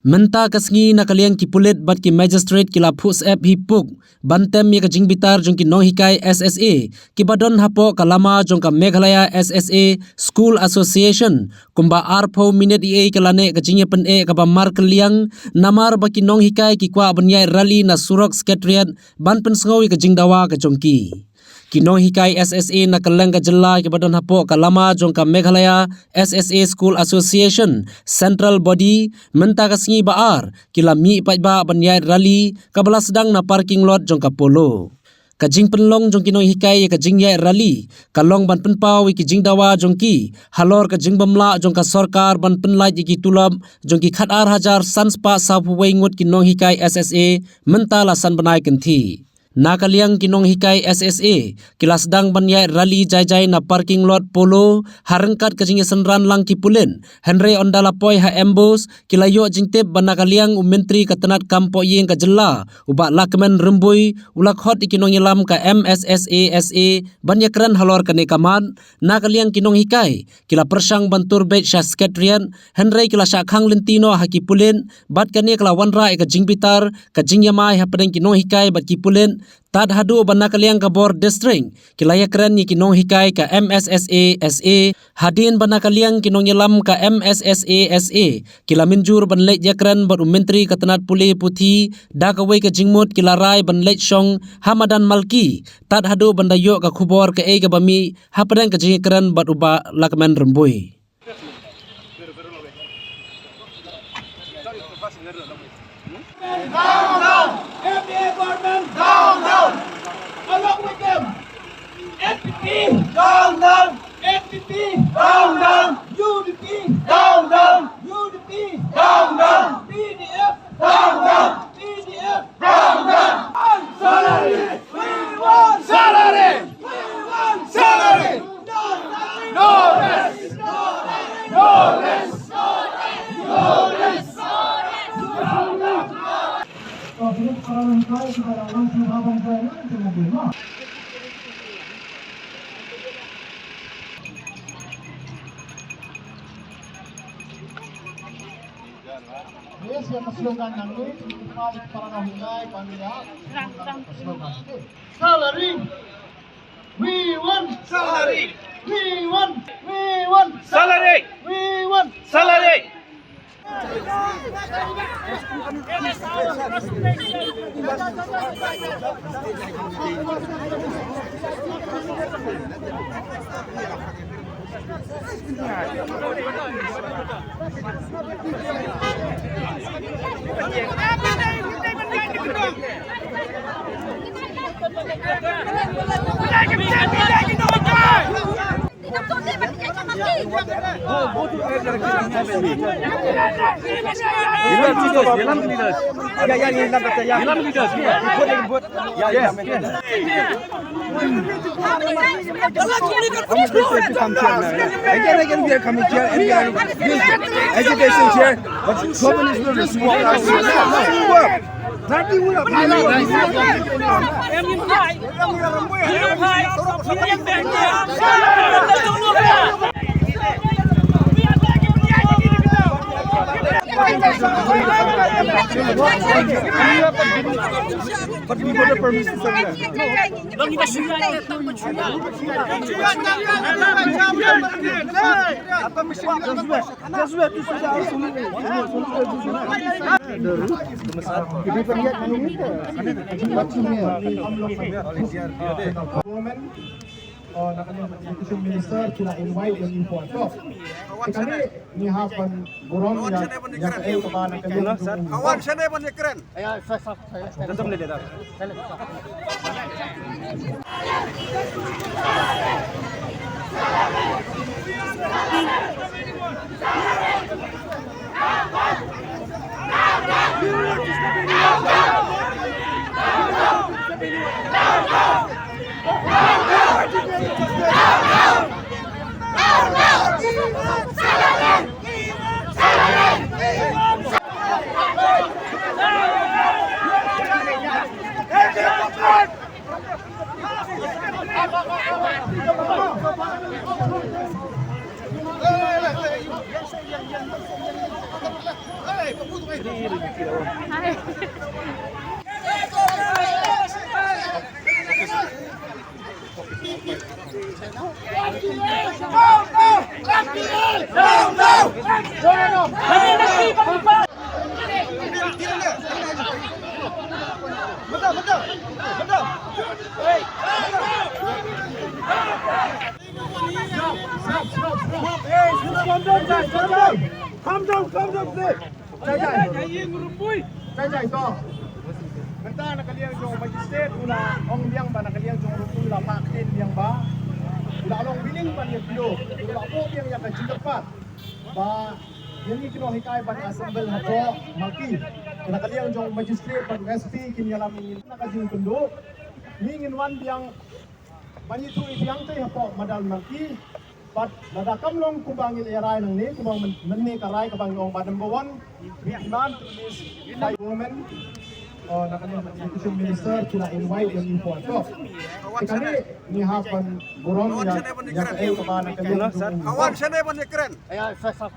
Menta kasngi nakaliang ki pulit bat ki magistrate kila phus ep hipuk bantem ye ka jingbitar jong ki nong hikai SSA ki badon hapo kalama jong ka Meghalaya SSA School Association kumba arpo minute e kalane ka jingye pen e ka ba mar kaliang namar ba ki nong hikai ki kwa banyai rally na surok secretariat ban pen sngowi ka jingdawa ka jongki Kinong hikai SSA na kalanga jela ke badan hapo kalama jongka Meghalaya SSA School Association Central Body menta kasngi baar kila mi ba banyai rally kabala sedang na parking lot jongka polo kajing penlong jong kinong hikai kajing yai rally kalong ban penpau ki jing dawa jongki halor kajing bamla jongka sarkar ban penlai ki tulab jongki khatar hajar sanspa sapuwei ngut kinong hikai SSA menta lasan banai kenti Nakaliang kinong hikai SSA kila sedang banyai rally jai-jai na parking lot polo harengkat kajing senran lang ki pulen Henry ondala poi ha embos kila yo jingtep banakaliang menteri katenat kampo yeng ka jela uba lakmen rembui ulak hot ikinong yelam ka MSSA SA banyakran halor kane kamat nakaliang kinong hikai kila persang bantur bet sha secretariat Henry kila syakhang lentino ha ki pulen bat kane kala wanra ka jingbitar ka jingyamai ha pedeng kinong hikai bat ki pulen Tad hadu banakaliang ka bor district kilaya keren ni kinong hikai ka MSSA SA hadin banakaliang kinong yelam ka MSSA SA kila minjur banlek jakren bar menteri katenat puli puthi dakawai ka jingmut kila rai banlek shong Hamadan Malki tad hadu bandayo ka khubor ka e ka bami hapadang ka jingkren bar uba lakmen rembui FDA government down, down. Along with them, FPP down, down. FPP down, down. UDP down, down. UDP down, down. PDF down, down. PDF down, down. Salary, we want salary. We want salary. No less, no less, no less, no less. Salary. We want salary. We want salary. We want salary. Nakalimutan minister sila invite yung import. Kami ni hapan burong yang ay kemana kalian? Kawan sana pun keren. Ayo saya. Tetap boleh dah. Calm down, please. Jai to. Nagta nakaliyang yung magistrate ula ong biyang ba nakaliyang yung rutula pakin yang ba. Ula along biling pa niya bilo. Ula po yang yang kajidapat. Ba yan ni kinohikay ban assemble na po maki. Nakaliyang yung magistrate pag SP kinyalamin nakajing tundo. Mingin wan biyang banyitu ibiyang tayo po madal maki. But nadakam long kubangil eray ng ni kubang manni karay kubang yung number 1 demand is by women nakaniyang education minister sila invite yung info to. Kani ni hapan buron yang ay kabanan kanila Kawan siya na yung keren. Ayan, saya.